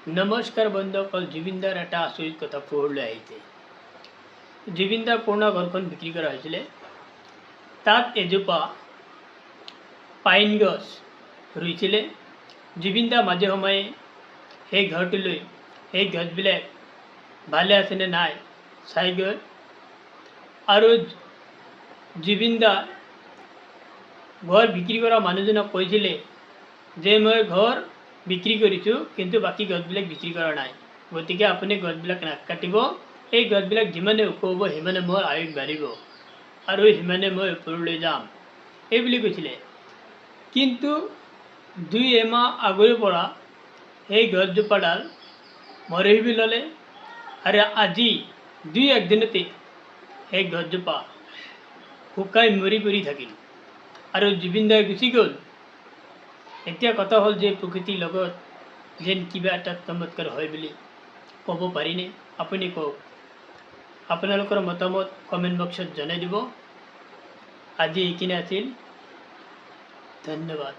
নমস্কাৰ বন্ধুসকল, জুবিনদাৰ এটা আচৰিত কথা পোহৰলৈ আহিছে। জুবিনদাৰ পুৰণা ঘৰখন বিক্ৰী কৰা হৈছিলে। তাত এজোপা পাইন গছ ৰুইছিলে। জুবিনদা মাজে সময়ে সেই ঘৰটোলৈ সেই গছবিলাক ভালে আছেনে নাই চাইগৈ। আৰু জুবিনদা ঘৰ বিক্ৰী কৰা মানুহজনক কৈছিলে যে মই ঘৰ বিক্ৰী কৰিছোঁ, কিন্তু বাকী গছবিলাক বিক্ৰী কৰা নাই, গতিকে আপুনি গছবিলাক নাকাটিব। এই গছবিলাক যিমানে ওখ হ'ব সিমানে মোৰ আয়ুস বাঢ়িব আৰু সিমানে মই ওপৰলৈ যাম, এই বুলি কৈছিলে। কিন্তু 2 মাহ আগৰে পৰা সেই গছজোপাডাল মৰহি ল'লে আৰু আজি 2-1 দিনতে সেই গছজোপা শুকাই মৰি পৰি থাকিল আৰু জুবিনদাই গুচি গ'ল। এতিয়া কথা হ'ল যে প্ৰকৃতিৰ লগত যেন কিবা এটা চমৎকাৰ হয় বুলি ক'ব পাৰিনে? আপুনি কওক। আপোনালোকৰ মতামত কমেণ্ট বক্সত জনাই দিব। আজি এইখিনি আছিল। ধন্যবাদ।